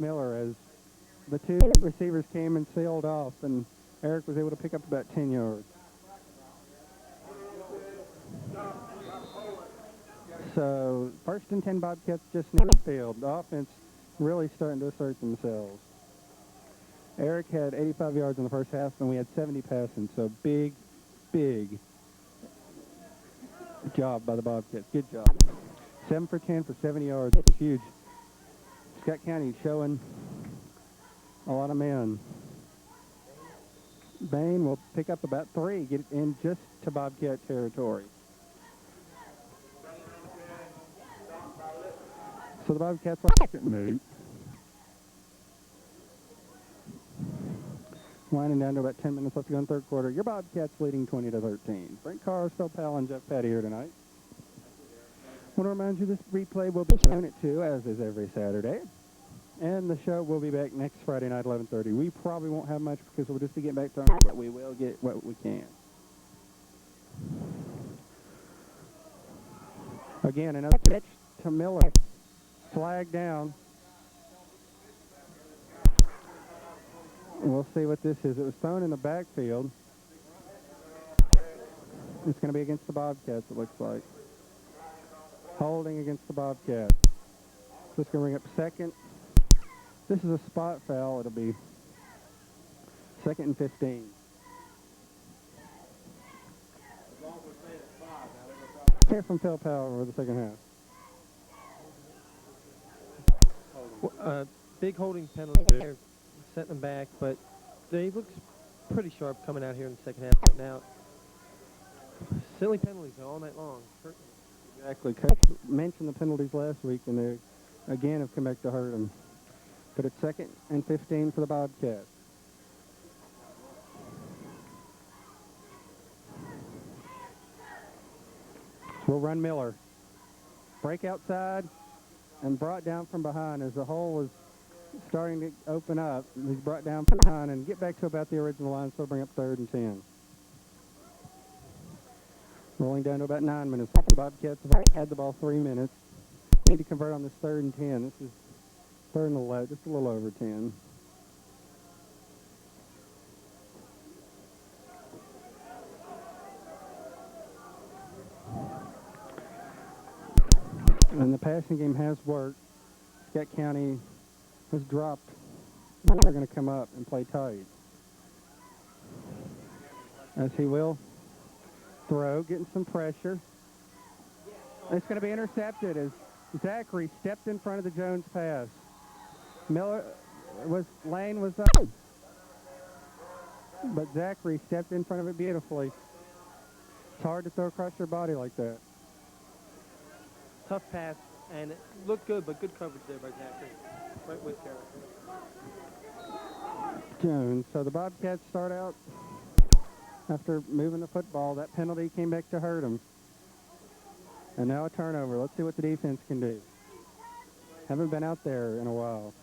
Miller as the two receivers came and sailed off, and Eric was able to pick up about 10 yards. So, first and 10 Bobcats just near the field. The offense really starting to assert themselves. Eric had 85 yards in the first half, and we had 70 passing. So, big job by the Bobcats. Good job. 7 for 10 for 70 yards. That's huge. Scott County showing a lot of men. Bain will pick up about 3, get in just to Bobcat territory. So the Bobcats are second move. Winding down to about 10 minutes left to go in the third quarter. Your Bobcats leading 20-13. Brent Carr, Phil Powell, and Jeff Petty here tonight. I want to remind you this replay will be shown at 2, as is every Saturday. And the show will be back next Friday night, 11:30. We probably won't have much because we'll just be getting back to our, but we will get what we can. Again, another pitch to Miller. Flag down. We'll see what this is. It was thrown in the backfield. It's going to be against the Bobcats, it looks like. Holding against the Bobcats. So it's going to bring up second. This is a spot foul. It'll be 2nd and 15. Here from Phil Powell over the second half. Big holding penalty there, setting them back, but they look pretty sharp coming out here in the second half right now. Silly penalties all night long. Exactly. Coach mentioned the penalties last week, and they again have come back to hurt them. But it's 2nd and 15 for the Bobcats. We'll run Miller. Break outside and brought down from behind as the hole was starting to open up. He's brought down from behind and get back to about the original line, so bring up 3rd and 10. Rolling down to about 9 minutes. The Bobcats have had the ball 3 minutes. Need to convert on this 3rd and 10. This is 3rd and 11, just a little over 10. And the passing game has worked. Scott County has dropped. They're going to come up and play tight. As he will throw, getting some pressure. It's going to be intercepted as Zachary stepped in front of the Jones pass. Lane was up, but Zachary stepped in front of it beautifully. It's hard to throw across your body like that. Tough pass, and it looked good, but good coverage there by Zachary. Right with Carroll. Jones. So the Bobcats start out after moving the football. That penalty came back to hurt them. And now a turnover. Let's see what the defense can do. Haven't been out there in a while.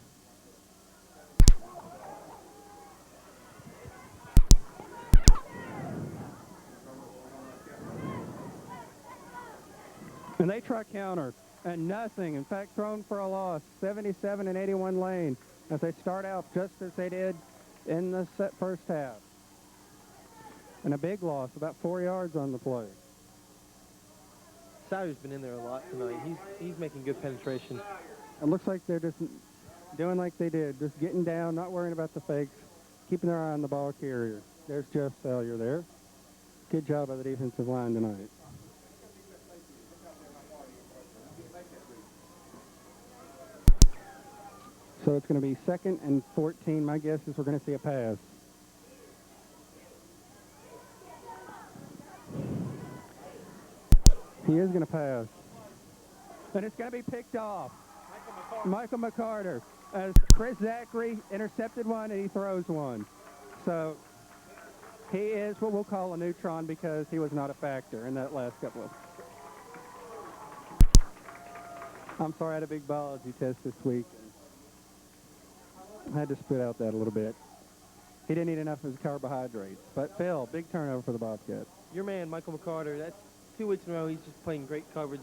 And they try counter, and nothing. In fact, thrown for a loss. 77 and 81 Lane as they start out just as they did in the first half. And a big loss, about 4 yards on the play. Sawyer's been in there a lot tonight. He's making good penetration. It looks like they're just doing like they did, just getting down, not worrying about the fakes, keeping their eye on the ball carrier. There's Jeff Sawyer there. Good job by the defensive line tonight. So it's going to be 2nd and 14. My guess is we're going to see a pass. He is going to pass. And it's going to be picked off. Michael McCarter. As Chris Zachary intercepted one and he throws one. So he is what we'll call a neutron because he was not a factor in that last couple of. I'm sorry, I had a big biology test this week. I had to spit out that a little bit. He didn't eat enough of his carbohydrates. But Phil, big turnover for the Bobcats. Your man, Michael McCarter, that's 2 weeks in a row. He's just playing great coverage.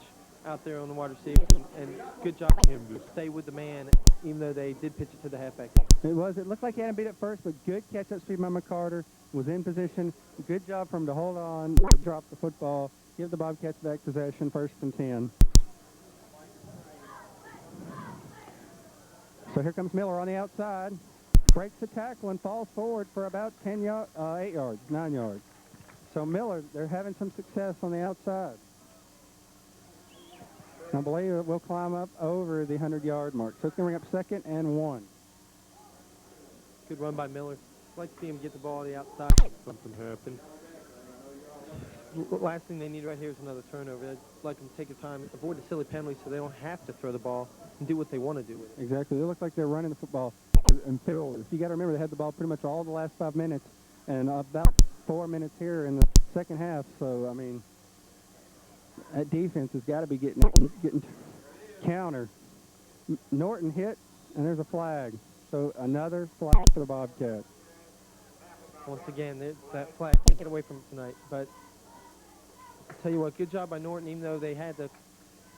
out there on the wide receiver, and good job for him to stay with the man, even though they did pitch it to the halfback. It looked like he had him beat at first, but good catch-up speed by McCarter. Was in position. Good job for him to hold on, drop the football, give the Bobcats back possession, 1st and 10. So here comes Miller on the outside. Breaks the tackle and falls forward for about 8 yards, 9 yards. So Miller, they're having some success on the outside. I believe it will climb up over the 100-yard mark. So it's going to bring up 2nd and 1. Good run by Miller. I'd like to see him get the ball on the outside. Something happened. Last thing they need right here is another turnover. I'd like them to take their time, avoid the silly penalties so they don't have to throw the ball and do what they want to do with it. Exactly. They look like they're running the football. And you got to remember they had the ball pretty much all the last 5 minutes and about 4 minutes here in the second half. So, I mean, that defense has got to be getting counter. Norton hit, and there's a flag. So another flag for the Bobcats. Once again, that flag can't get away from it tonight. But I'll tell you what, good job by Norton. Even though they had the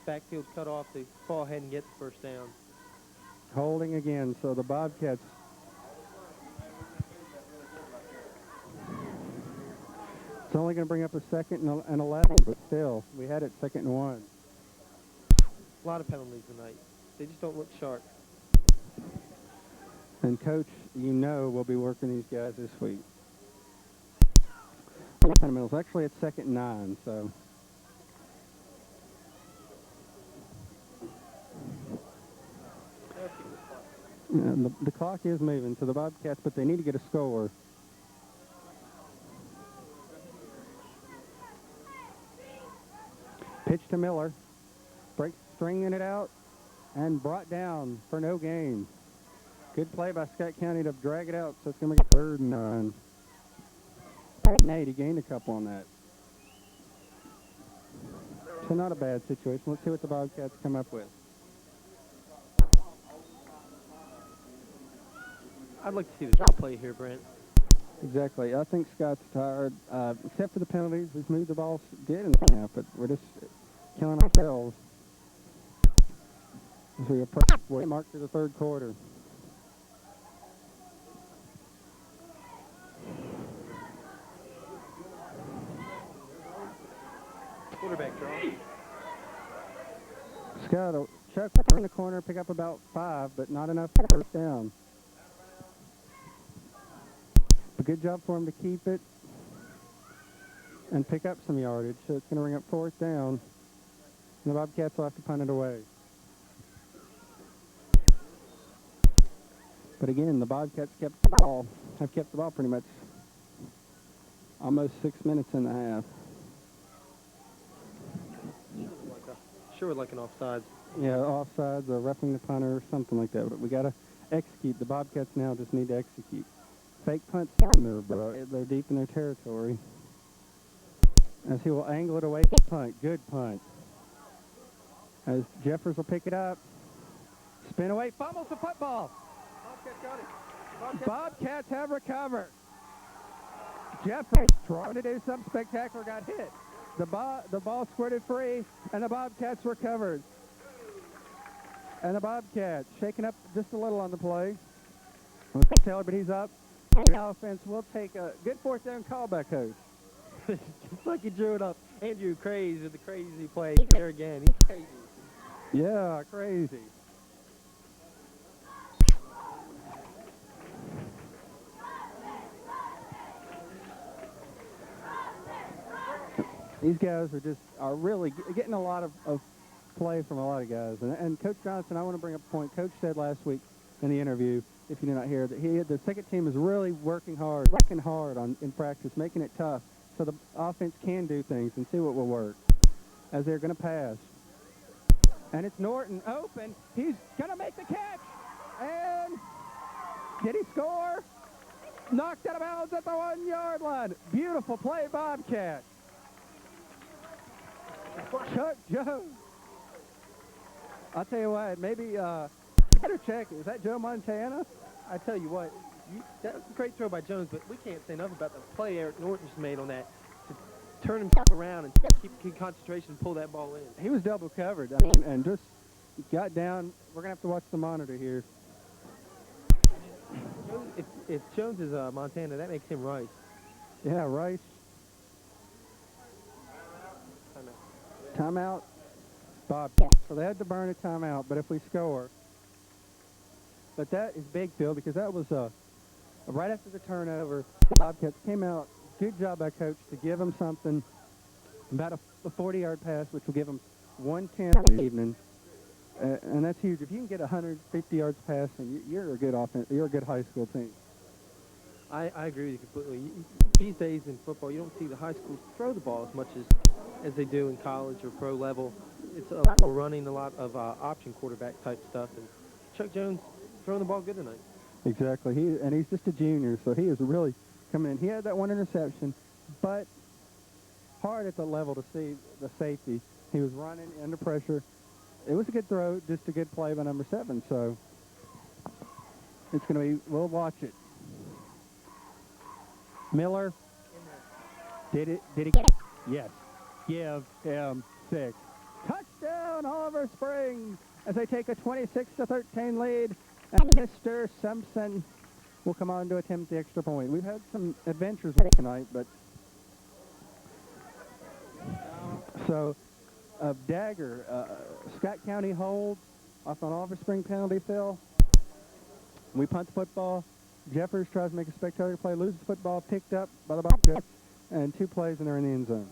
backfield cut off, they fall ahead and get the first down. Holding again, so the Bobcats it's only going to bring up a 2nd and 11, but still, we had it 2nd and 1. A lot of penalties tonight. They just don't look sharp. And Coach, you know, will be working these guys this week. Fundamentals. Actually, it's 2nd and 9, so. Yeah, the clock is moving, so the Bobcats, but they need to get a score. Pitch to Miller. Breaks, stringing it out, and brought down for no gain. Good play by Scott County to drag it out, so it's going to be 3rd and 9. 3rd and 8, he gained a couple on that. So not a bad situation. Let's see what the Bobcats come up with. I'd like to see the play here, Brent. Exactly. I think Scott's tired. Except for the penalties, we've moved the ball good in the half, but we're just killing ourselves as we approach mark to the 3rd quarter. Quarterback draw. Scott will chuck in the corner, pick up about 5, but not enough for 1st down. A good job for him to keep it and pick up some yardage. So it's going to bring up 4th down. And the Bobcats will have to punt it away. But again, the Bobcats have kept the ball pretty much almost 6 minutes in the half. Sure, like an offsides. Yeah, offsides or roughing the punter or something like that. But we got to execute. The Bobcats now just need to execute. Fake punts, they're deep in their territory. As he will angle it away, punt, good punt. As Jeffers will pick it up, spin away, fumbles the football. Bobcats got it. Bobcats have recovered. Jeffers trying to do something spectacular, got hit. The ball squirted free, and the Bobcats recovered. And the Bobcats shaking up just a little on the play. Taylor, but he's up. The offense will take a good 4th down call by Coach. Just like he drew it up. Andrew Craze with the crazy play there again. He's crazy. Yeah, crazy. These guys are really getting a lot of play from a lot of guys. And Coach Johnson, I want to bring up a point. Coach said last week in the interview, if you did not hear, that the 2nd team is really working hard in practice, making it tough so the offense can do things and see what will work as they're going to pass. And it's Norton open. He's going to make the catch. And did he score? Knocked out of bounds at the 1-yard line. Beautiful play, Bobcat. Chuck Jones. I'll tell you what, maybe better check. Is that Joe Montana? I tell you what, that was a great throw by Jones, but we can't say enough about the play Eric Norton just made on that. To turn him around and keep concentration and pull that ball in. He was double covered and just got down. We're going to have to watch the monitor here. If Jones is Montana, that makes him Rice. Yeah, Rice. Timeout. Bob. So they had to burn a timeout, but if we score. But that is big, Phil, because that was right after the turnover. Bobcats came out. Good job by Coach to give them something. About a 40-yard pass, which will give them 110 in the evening. And that's huge. If you can get 150 yards passing, you're a good offense. You're a good high school team. I agree with you completely. These days in football, you don't see the high schools throw the ball as much as they do in college or pro level. It's a lot more running, a lot of option quarterback type stuff. And Chuck Jones throwing the ball good tonight. Exactly. He's just a junior, so he is really coming in. He had that one interception, but hard at the level to see the safety. He was running under pressure. It was a good throw, just a good play by number 7. So it's going to be, we'll watch it. Miller. Did he get it? Yes. Give him 6. Touchdown, Oliver Springs, as they take a 26-13 lead. And Mr. Simpson will come on to attempt the extra point. We've had some adventures tonight, but so Dagger, Scott County holds off an Oliver Spring penalty, Phil. We punt the football. Jeffers tries to make a spectacular play, loses the football, picked up by the Bobcats, and 2 plays and they're in the end zone.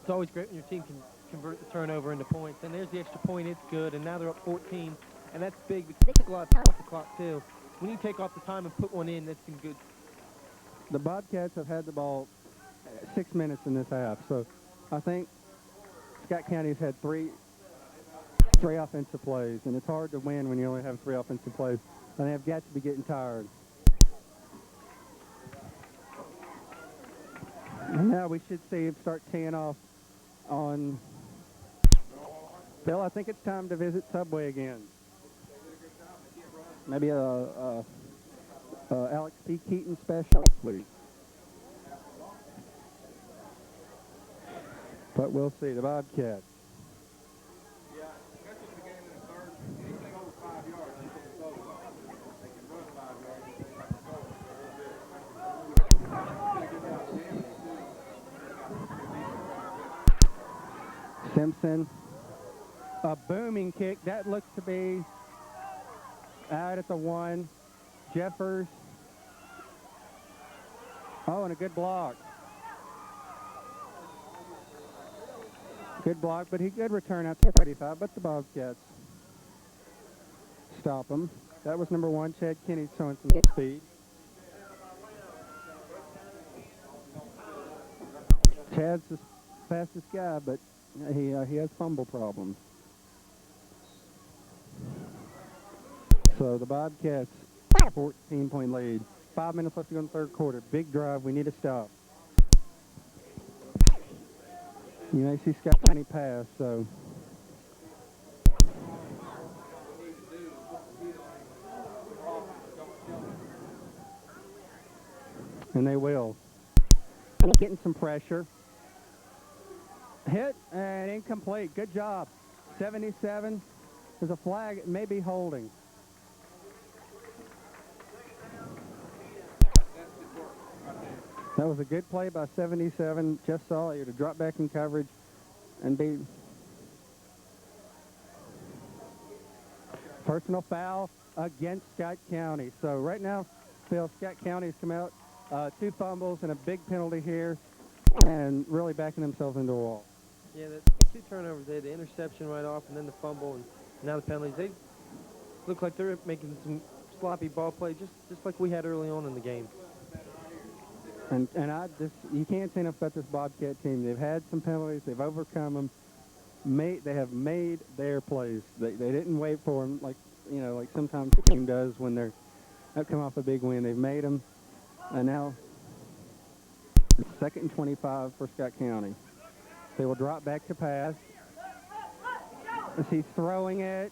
It's always great when your team can convert the turnover into points. And there's the extra point. It's good. And now they're up 14. And that's big because they took a lot of time off the clock, too. When you take off the time and put one in, that's been good. The Bobcats have had the ball 6 minutes in this half. So I think Scott County's had three offensive plays. And it's hard to win when you only have 3 offensive plays. And they have got to be getting tired. And now we should see him start teeing off on Bill. I think it's time to visit Subway again. Maybe a Alex P. Keaton special, please. But we'll see. The Bobcats. Simpson, a booming kick. That looks to be out at the 1. Jeffers. Oh, and a good block. Good block, but he could return out to 35, but the Bobcats stop him. That was number 1, Chad Kinney, showing some speed. Chad's the fastest guy, but he has fumble problems. So the Bobcats, 14-point lead. 5 minutes left to go in the third quarter. Big drive. We need a stop. You may see Scott County pass, so. And they will. Getting some pressure. Hit and incomplete. Good job. 77. There's a flag. It may be holding. That was a good play by 77. Just saw it to drop back in coverage and be personal foul against Scott County. So right now, Phil, Scott County's come out 2 fumbles and a big penalty here, and really backing themselves into a wall. Yeah, the 2 turnovers there, the interception right off and then the fumble and now the penalties. They look like they're making some sloppy ball play just like we had early on in the game. And you can't say enough about this Bobcat team. They've had some penalties. They've overcome them. They have made their plays. They didn't wait for them like sometimes the team does when they're come off a big win. They've made them. And now it's 2nd and 25 for Scott County. They will drop back to pass. As he's throwing it,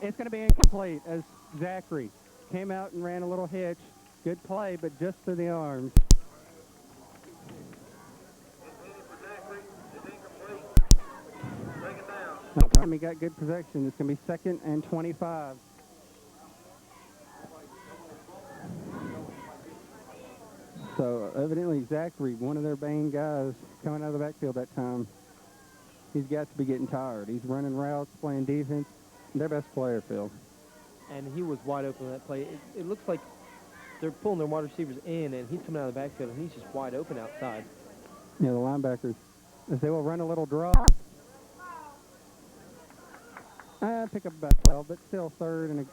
it's going to be incomplete as Zachary came out and ran a little hitch. Good play, but just through the arms. time he got good possession. It's going to be 2nd and 25. So evidently Zachary, one of their main guys, coming out of the backfield that time, he's got to be getting tired. He's running routes, playing defense. Their best player, Phil. And he was wide open on that play. It looks like they're pulling their wide receivers in, and he's coming out of the backfield, and he's just wide open outside. Yeah, the linebackers, as they will run a little draw. Pick up about 12, but still 3rd and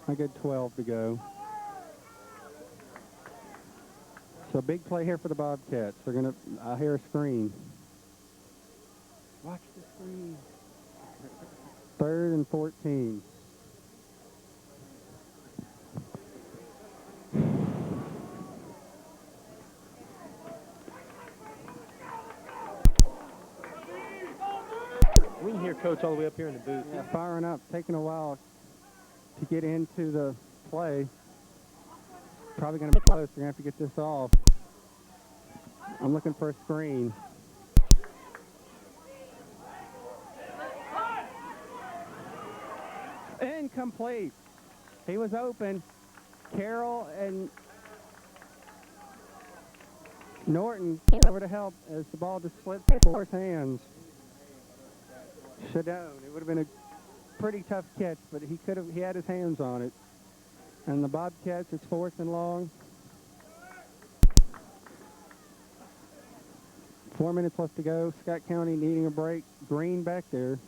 a good 12 to go. So big play here for the Bobcats. They're going to, I hear a screen. Watch the screen. 3rd and 14. We can hear Coach all the way up here in the booth. Yeah, firing up, taking a while to get into the play. Probably going to be close. They're going to have to get this off. I'm looking for a screen. Incomplete. He was open. Carroll and Norton came over to help as the ball just slipped through his hands. Shadone. It would have been a pretty tough catch, but he had his hands on it. And the Bobcats, it's 4th and long. 4 minutes left to go. Scott County needing a break. Green back there.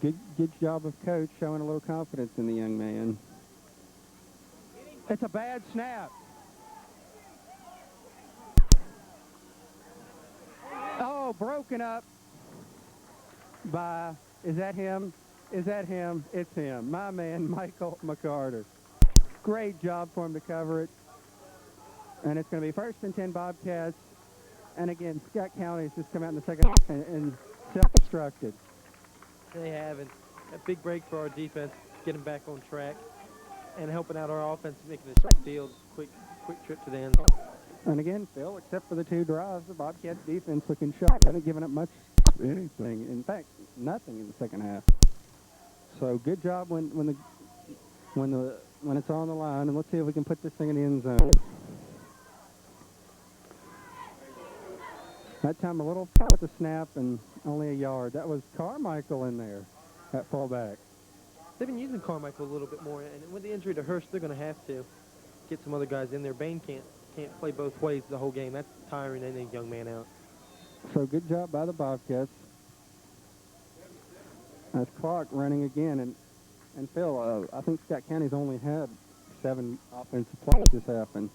Good job of coach showing a little confidence in the young man. It's a bad snap. Oh, broken up by, is that him? Is that him? It's him. My man, Michael McCarter. Great job for him to cover it. And it's going to be 1st and 10 Bobcats. And again, Scott County's just come out in the second and self-destructed. They have, and a big break for our defense, getting back on track, and helping out our offense, making this field quick trip to the end zone. And again, Phil, except for the 2 drives, the Bobcats defense looking sharp. They haven't given up much anything. In fact, nothing in the second half. So good job when it's on the line, and let's see if we can put this thing in the end zone. That time a little with the snap and only a yard. That was Carmichael in there at fullback. They've been using Carmichael a little bit more, and with the injury to Hurst, they're going to have to get some other guys in there. Bain can't play both ways the whole game. That's tiring any young man out. So good job by the Bobcats. That's Clark running again, and Phil, I think Scott County's only had 7 offensive plays this happened.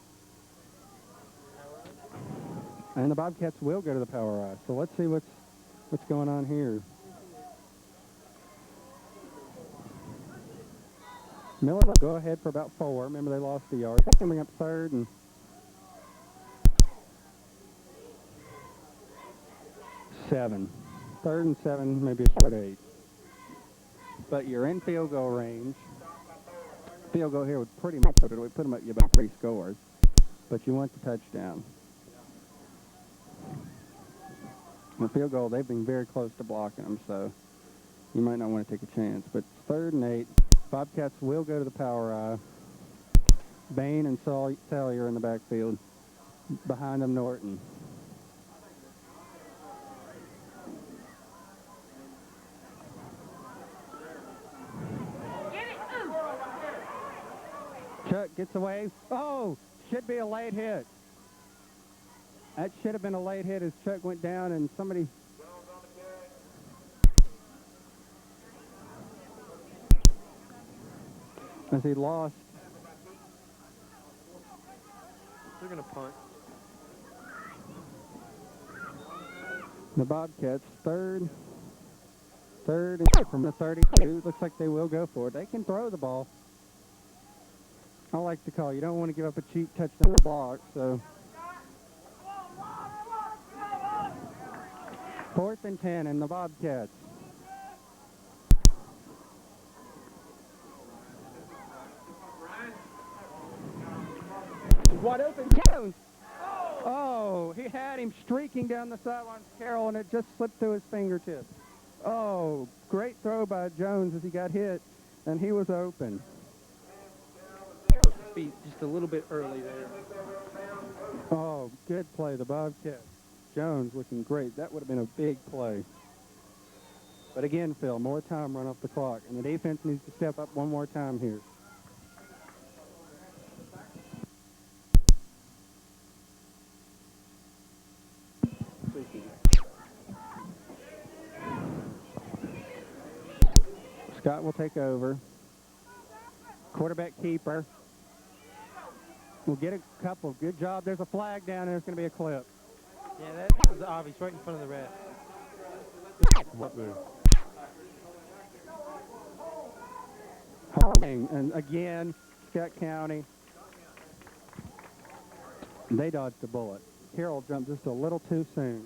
And the Bobcats will go to the power eye. So let's see what's going on here. Miller will go ahead for about 4. Remember, they lost a yard. Coming up 3rd and 7. 3rd and 7, maybe a short 8. But you're in field goal range. Field goal here would pretty much put them up you about 3 scores. But you want the touchdown. The field goal, they've been very close to blocking them, so you might not want to take a chance. But 3rd and 8. Bobcats will go to the power eye. Bain and Salyer in the backfield. Behind them, Norton. Chuck gets away. Oh, should be a late hit. That should have been a late hit as Chuck went down and somebody... As he lost. They're going to punt. The Bobcats, 3rd from the 32. Looks like they will go for it. They can throw the ball. I like the call. You don't want to give up a cheap touchdown block, so... 4th and 10 and the Bobcats. Wide open, Jones. Oh, he had him streaking down the sideline, Carroll, and it just slipped through his fingertips. Oh, great throw by Jones as he got hit, and he was open. Feet just a little bit early there. Oh, good play, the Bobcat. Jones looking great. That would have been a big play. But again, Phil, more time run off the clock, and the defense needs to step up one more time here. Scott will take over. Quarterback keeper. We'll get a couple. Good job. There's a flag down, and there's going to be a clip. Yeah, that was obvious right in front of the ref. What there? Holding, and again, Scott County. They dodged a bullet. Carroll jumped just a little too soon.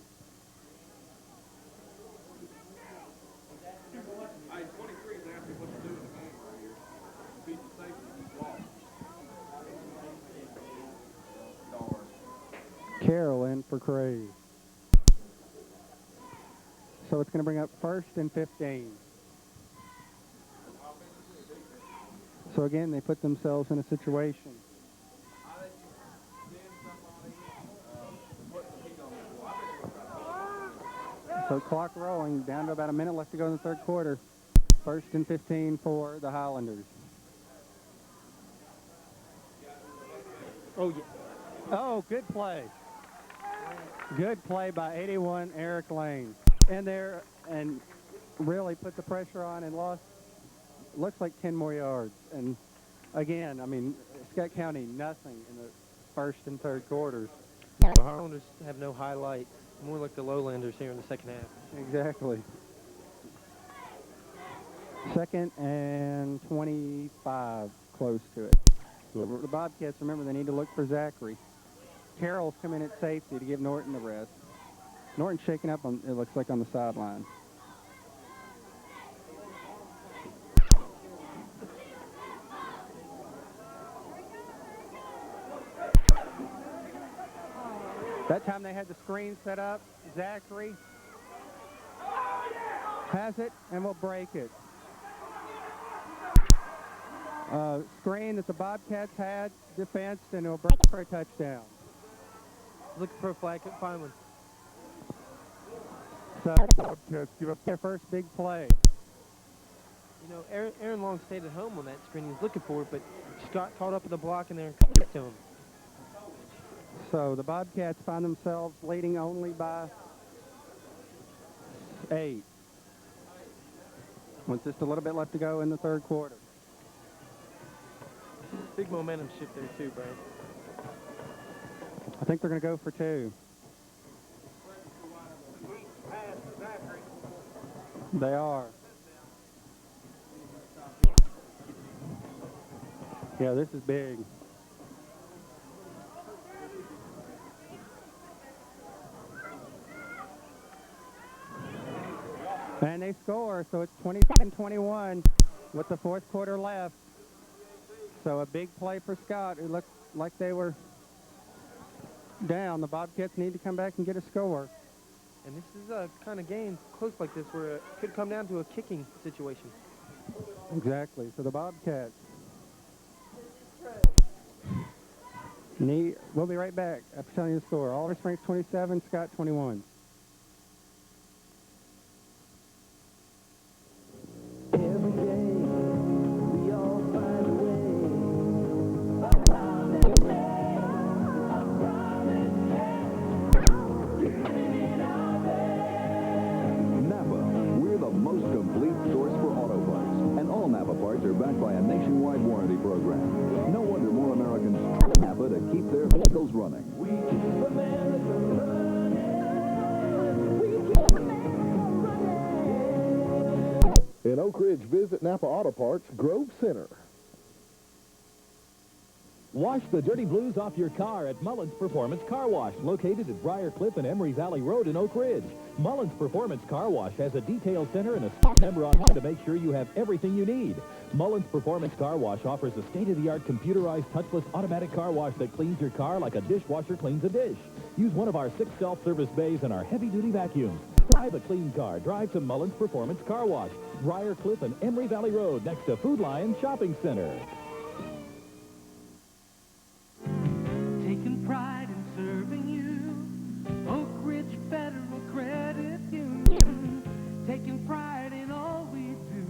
Carroll in for Craig. So it's going to bring up 1st and 15. So again, they put themselves in a situation. So clock rolling, down to about a minute left to go in the third quarter. 1st and 15 for the Highlanders. Oh, yeah. Oh, good play. Good play by 81 Eric Lane. In there and really put the pressure on and lost, looks like 10 more yards. And again, I mean, Scott County, nothing in the first and third quarters. The Highlanders have no highlights. More like the Lowlanders here in the second half. Exactly. 2nd and 25, close to it. The Bobcats, remember, they need to look for Zachary. Carroll's come in at safety to give Norton the rest. Norton's shaking up, it looks like, on the sideline. That time they had the screen set up. Zachary has it and will break it. Screen that the Bobcats had defensed, and it'll break for a touchdown. Looking for a flag, couldn't find one. So Bobcats give up their first big play. You know, Aaron Long stayed at home on that screen. He was looking for it, but Scott caught up in the block in there and kicked it to him. So the Bobcats find themselves leading only by 8. With just a little bit left to go in the third quarter. Big momentum shift there too, Brad. I think they're going to go for 2. They are. Yeah, this is big. And they score, so it's 27-21 with the fourth quarter left. So a big play for Scott, who looked like they were down. The Bobcats need to come back and get a score. And this is a kind of game close like this where it could come down to a kicking situation. Exactly. So the Bobcats. We'll be right back after telling you the score. Oliver Springs 27, Scott 21. Are backed by a nationwide warranty program. No wonder more Americans trust Napa to keep their vehicles running. We keep America running. We keep America running. In Oak Ridge, visit Napa Auto Parts, Grove Center. Wash the dirty blues off your car at Mullins Performance Car Wash, located at Briarcliff and Emery Valley Road in Oak Ridge. Mullins Performance Car Wash has a detail center and a staff member on hand to make sure you have everything you need. Mullins Performance Car Wash offers a state-of-the-art computerized touchless automatic car wash that cleans your car like a dishwasher cleans a dish. Use one of our 6 self-service bays and our heavy-duty vacuums. Drive a clean car. Drive to Mullins Performance Car Wash, Briar Cliff and Emory Valley Road next to Food Lion Shopping Center. Taking pride in serving you, Oak Ridge Federal Credit Union. Taking pride in all we do,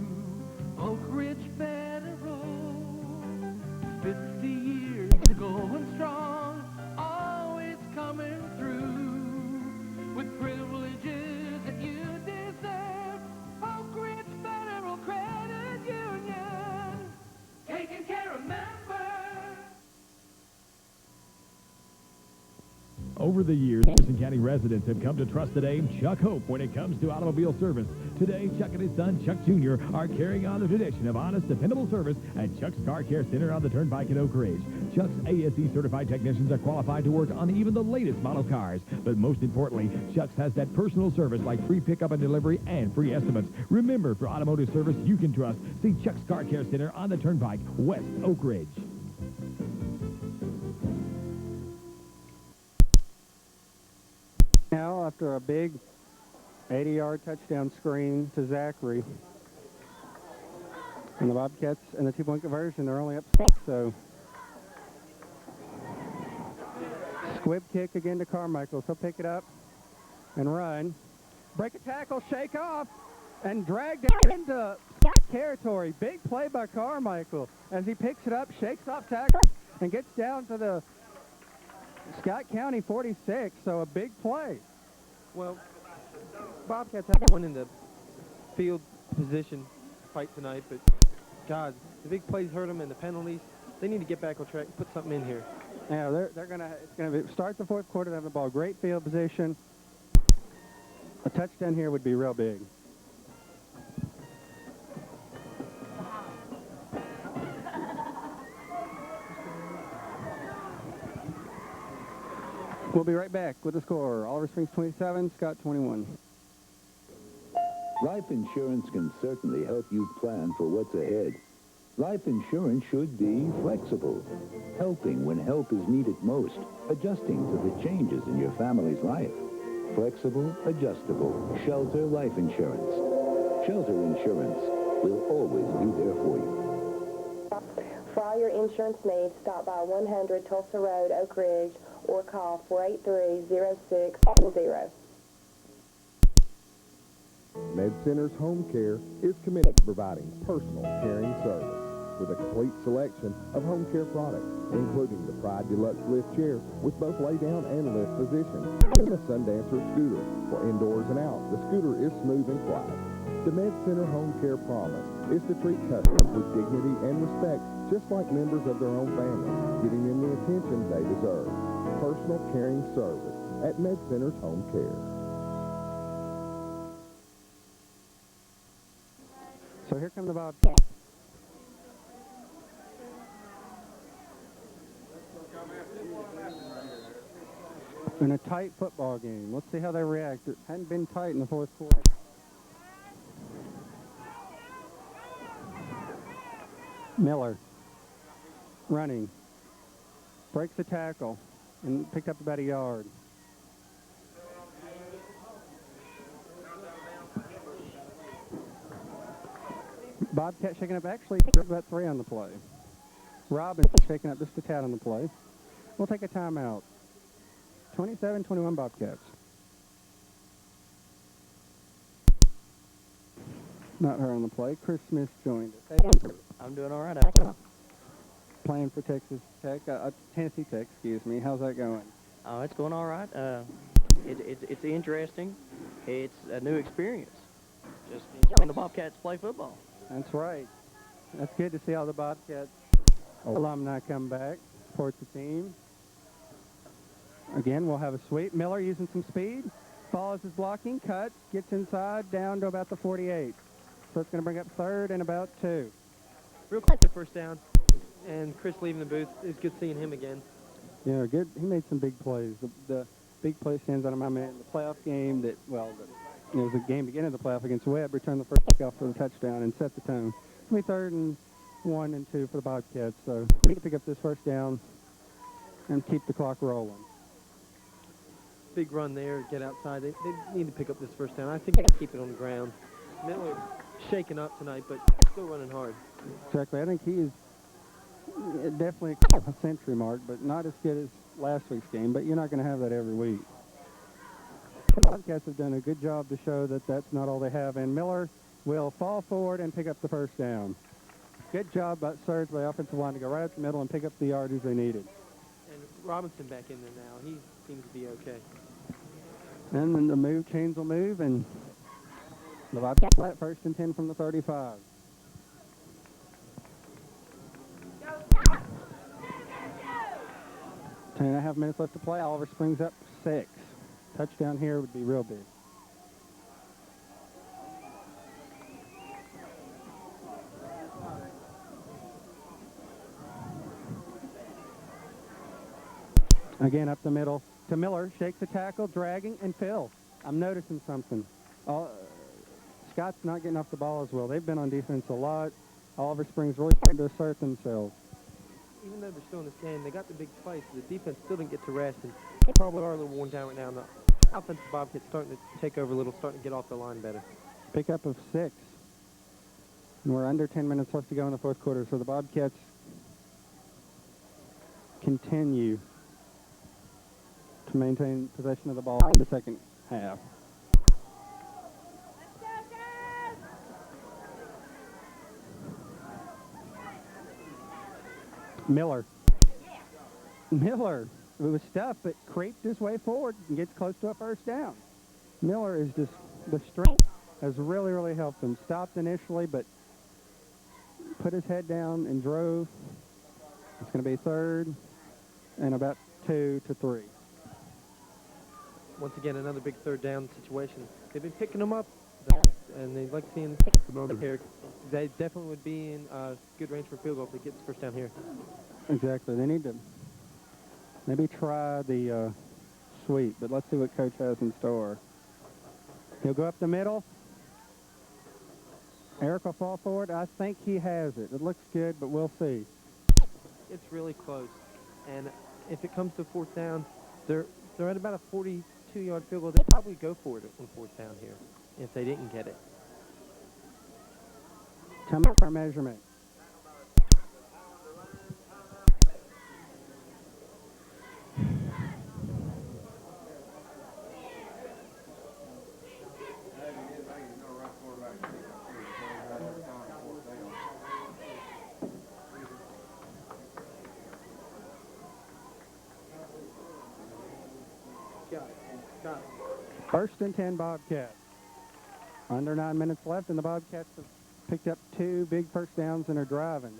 Oak Ridge Federal. 50 years going strong, always coming through with privileges that you deserve. Oak Ridge Federal Credit Union, taking care of members. Over the years, Jefferson County residents have come to trust the name Chuck Hope when it comes to automobile service. Today, Chuck and his son, Chuck Jr., are carrying on the tradition of honest, dependable service at Chuck's Car Care Center on the Turnpike in Oak Ridge. Chuck's ASE-certified technicians are qualified to work on even the latest model cars. But most importantly, Chuck's has that personal service like free pickup and delivery and free estimates. Remember, for automotive service you can trust, see Chuck's Car Care Center on the Turnpike, West Oak Ridge. Now, after a big 80-yard touchdown screen to Zachary, and the Bobcats and the two-point conversion, they're only up 6, so squib kick again to Carmichael. He'll pick it up and run. Break a tackle, shake off, and drag it into Scott territory. Big play by Carmichael as he picks it up, shakes off tackle, and gets down to the Scott County 46, so a big play. Well, Bobcats have one in the field position fight tonight, but God, the big plays hurt them and the penalties. They need to get back on track and put something in here. Yeah, it's gonna start the fourth quarter to have the ball. Great field position. A touchdown here would be real big. We'll be right back with the score. Oliver Springs 27, Scott 21. Life insurance can certainly help you plan for what's ahead. Life insurance should be flexible, helping when help is needed most, adjusting to the changes in your family's life. Flexible, adjustable, Shelter Life Insurance. Shelter Insurance will always be there for you. For all your insurance needs, stop by 100 Tulsa Road, Oak Ridge, or call 483-0600. Med Center's Home Care is committed to providing personal, caring service with a complete selection of home care products, including the Pride Deluxe Lift Chair with both lay-down and lift positions, and the Sundancer Scooter for indoors and out. The scooter is smooth and quiet. The Med Center Home Care promise is to treat customers with dignity and respect, just like members of their own family, giving them the attention they deserve. Personal caring service at Med Center's Home Care. So here come the Bobcats. In a tight football game. Let's see how they react. It hadn't been tight in the fourth quarter. Miller running. Breaks the tackle and picked up about a yard. Bobcat shaking up actually about 3 on the play. Robbins shaking up just a tad on the play. We'll take a timeout. 27-21 Bobcats. Not her on the play. Chris Smith joined us. Hey, I'm doing all right. playing for Texas Tech, Tennessee Tech, excuse me. How's that going? Oh, it's going all right. It's interesting. It's a new experience. Just when the Bobcats play football. That's right. That's good to see all the Bobcats alumni come back, support the team. Again, we'll have a sweep. Miller using some speed. Follows his blocking, cuts, gets inside, down to about the 48. So it's going to bring up 3rd and about 2. Real quick, the first down. And Chris leaving the booth. It's good seeing him again. Yeah, good. He made some big plays. The big play stands out of my man. The playoff game that, well, it was a game beginning of the playoff against Webb. Returned the first kickoff for the touchdown and set the tone. It's going to be 3rd and 1 and 2 for the Bobcats. So we can pick up this first down and keep the clock rolling. Big run there, get outside. They need to pick up this first down. I think they can keep it on the ground. Miller shaken up tonight, but still running hard. Exactly. I think he is definitely a century mark, but not as good as last week's game. But you're not going to have that every week. The Bobcats have done a good job to show that that's not all they have. And Miller will fall forward and pick up the first down. Good job by Surge by the offensive line to go right up the middle and pick up the yardage they needed. And Robinson back in there now. He seems to be okay. And then the chains will move, and the Bobcats flat 1st and 10 from the 35. Ten and a half minutes left to play. Oliver Springs up 6. Touchdown here would be real big. Again, up the middle to Miller. Shakes the tackle, dragging, and Phil. I'm noticing something. Scott's not getting off the ball as well. They've been on defense a lot. Oliver Springs really starting to assert themselves. Even though they're still in this game, they got the big fight, so the defense still didn't get to rest, and they probably are a little worn down right now. And the offensive Bobcats starting to take over a little, starting to get off the line better. Pickup of 6. And we're under 10 minutes left to go in the 4th quarter, so the Bobcats continue to maintain possession of the ball in the second half. Miller. It was tough, but creeped his way forward and gets close to a first down. Miller is just, the strength has really, really helped him. Stopped initially, but put his head down and drove. It's going to be 3rd and about 2 to 3. Once again, another big 3rd down situation. They've been picking them up, and they'd like seeing them here. They definitely would be in good range for field goal if they get the first down here. Exactly. They need to maybe try the sweep, but let's see what Coach has in store. He'll go up the middle. Eric will fall forward. I think he has it. It looks good, but we'll see. It's really close, and if it comes to 4th down, they're at about a 42-yard field goal. They'd probably go for it on 4th down here if they didn't get it. Time out for measurement. Got it. 1st and 10 Bobcats. Under 9 minutes left, and the Bobcats have picked up 2 big first downs and are driving.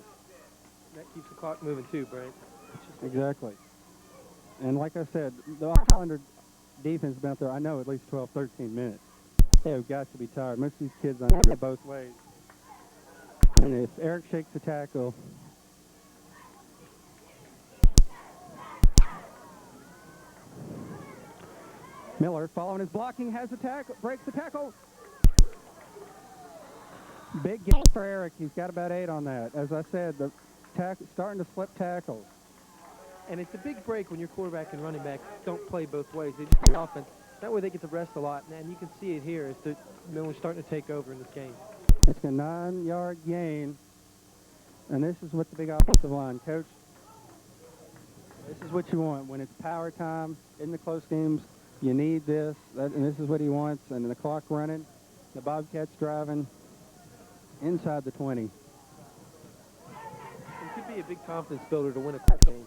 That keeps the clock moving too, Brent. Exactly. And like I said, the Highlander defense has been out there, I know, at least 12, 13 minutes. They have got to be tired. Most of these kids on it both ways. And if Eric shakes the tackle, Miller, following his blocking, has the tackle, breaks the tackle. Big game for Eric. He's got about 8 on that. As I said, the starting to slip tackles. And it's a big break when your quarterback and running back don't play both ways. They just play offense. That way they get to rest a lot. And you can see it here as Miller's starting to take over in this game. It's a 9-yard gain. And this is what the big offensive line, Coach. This is what you want. When it's power time in the close games, you need this. And this is what he wants. And the clock running. The Bobcats driving inside the 20. It could be a big confidence builder to win a game.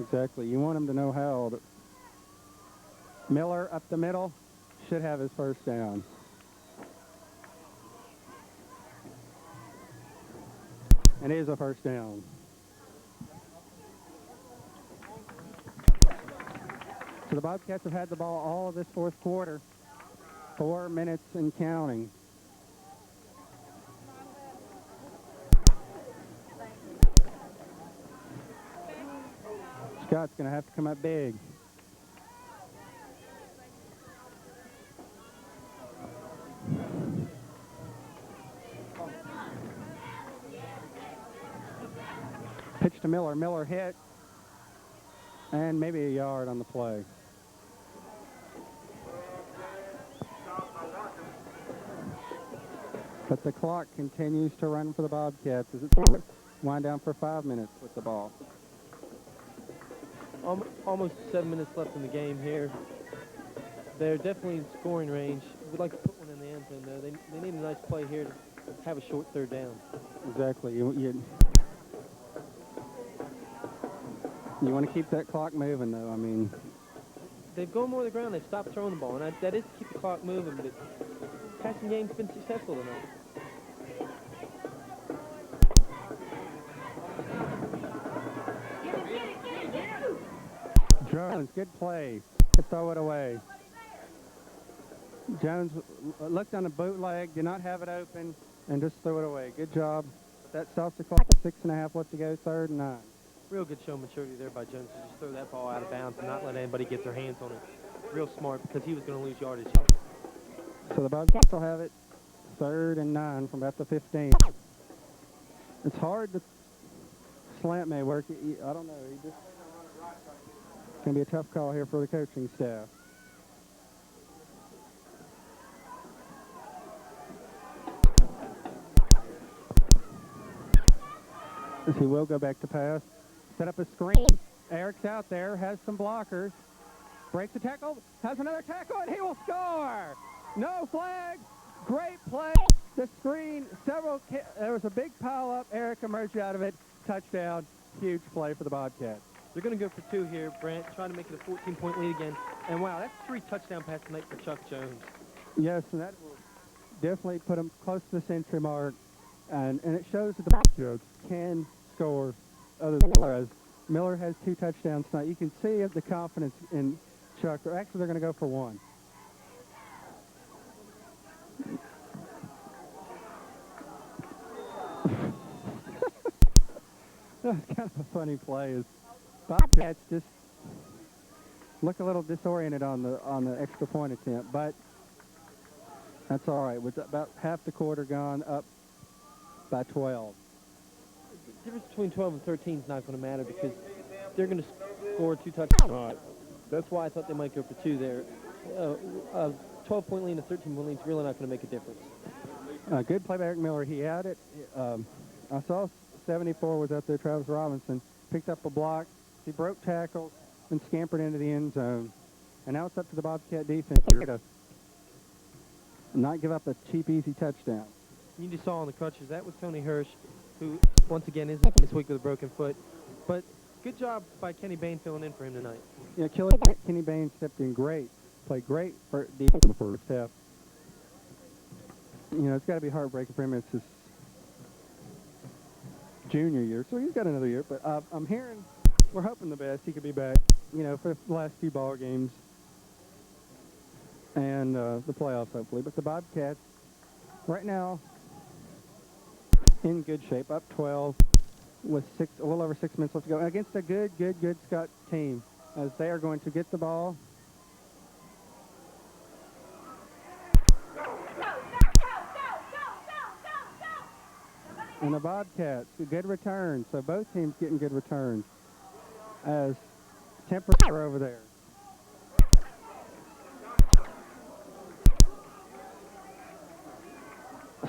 Exactly. You want him to know how. Miller up the middle should have his first down. And it is a first down. So the Bobcats have had the ball all of this 4th quarter. 4 minutes and counting. Scott's going to have to come up big. Pitch to Miller. Miller hit. And maybe a yard on the play. But the clock continues to run for the Bobcats as it's wind down for 5 minutes with the ball. Almost 7 minutes left in the game here. They're definitely in scoring range. We'd like to put one in the end zone, though. They need a nice play here to have a short third down. Exactly. You want to keep that clock moving, though. I mean, They've gone more to the ground. They've stopped throwing the ball, and that is to keep the clock moving, but passing game's been successful tonight. Jones, good play to throw it away. Jones looked on the bootleg, did not have it open, and just threw it away. Good job. That stops the clock. 6.5 left to go, 3rd and 9. Real good show maturity there by Jones to just throw that ball out of bounds and not let anybody get their hands on it. Real smart because he was going to lose yardage. So the Bobcats will have it 3rd and 9 from about the 15. It's hard to slant may work. I don't know. It's going to be a tough call here for the coaching staff. As he will go back to pass. Set up a screen. Eric's out there, has some blockers. Breaks the tackle, has another tackle, and he will score! No flag. Great play. The screen, there was a big pile up. Eric emerged out of it. Touchdown. Huge play for the Bobcats. They're going to go for 2 here, Brant, trying to make it a 14-point lead again. And wow, that's 3 touchdown passes tonight for Chuck Jones. Yes, and that will definitely put him close to the century mark. And it shows that the Bobcats can score other than Miller. As Miller has 2 touchdowns tonight. You can see the confidence in Chuck. Actually, they're going to go for 1. That was kind of a funny play. Is Bobcats just look a little disoriented on the extra point attempt, but that's all right. With about half the quarter gone, up by 12. The difference between 12 and 13 is not going to matter because they're going to score 2 touchdowns. That's why I thought they might go for 2 there. A 12-point lead and a 13-point lead is really not going to make a difference. Good play by Eric Miller. He had it. I saw 74 was out there. Travis Robinson picked up a block. He broke tackles and scampered into the end zone. And now it's up to the Bobcat defense to not give up a cheap, easy touchdown. You just saw on the crutches, that was Tony Hirsch, who, once again, is this week with a broken foot. But good job by Kenny Bain filling in for him tonight. Yeah, Kenny Bain stepped in great. Played great for defense in the first half. You know, it's got to be heartbreaking for him. It's his junior year, so he's got another year. But I'm hearing, we're hoping the best. He could be back, you know, for the last few ball games and the playoffs, hopefully. But the Bobcats, right now, in good shape, up 12 with a little over 6 minutes left to go against a good Scott team, as they are going to get the ball. And the Bobcats, a good return. So both teams getting good returns. As temperature over there.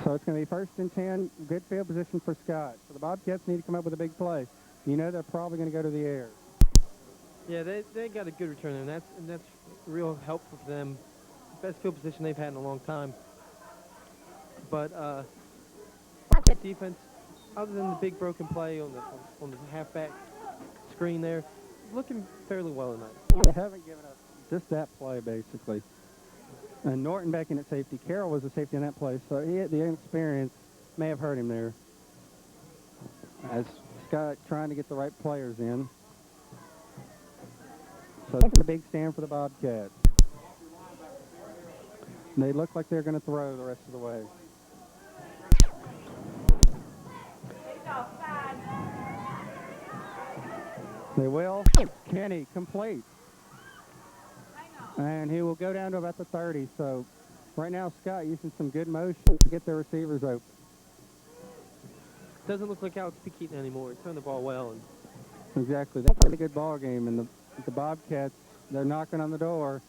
So it's going to be 1st and 10. Good field position for Scott. So the Bobcats need to come up with a big play. You know they're probably going to go to the air. Yeah, they got a good return there, and that's real helpful for them. Best field position they've had in a long time. But defense, other than the big broken play on the halfback screen there, looking fairly well tonight. They haven't given up just that play, basically. And Norton back in at safety. Carroll was a safety in that play, so the inexperience may have hurt him there. As Scott trying to get the right players in. So that's a big stand for the Bobcats. They look like they're going to throw the rest of the way. They will. Kenny, complete. And he will go down to about the 30. So right now, Scott using some good motion to get their receivers open. Doesn't look like Alex P. Keaton anymore. He turned the ball well. And Exactly. That's a pretty good ball game. And the Bobcats, they're knocking on the door.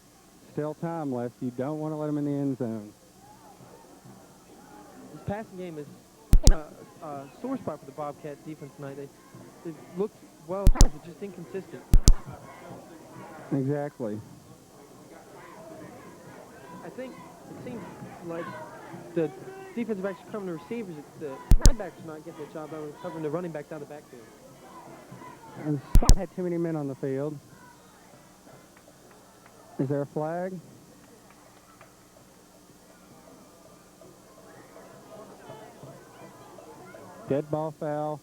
Still time left. You don't want to let them in the end zone. this passing game is a sore spot for the Bobcat defense tonight. They looked well, but just inconsistent. Exactly. I think it seems like the defensive backs are covering the receivers. The running backs are not getting the job out of covering the running backs out of the backfield. And Scott had too many men on the field. Is there a flag? Dead ball foul.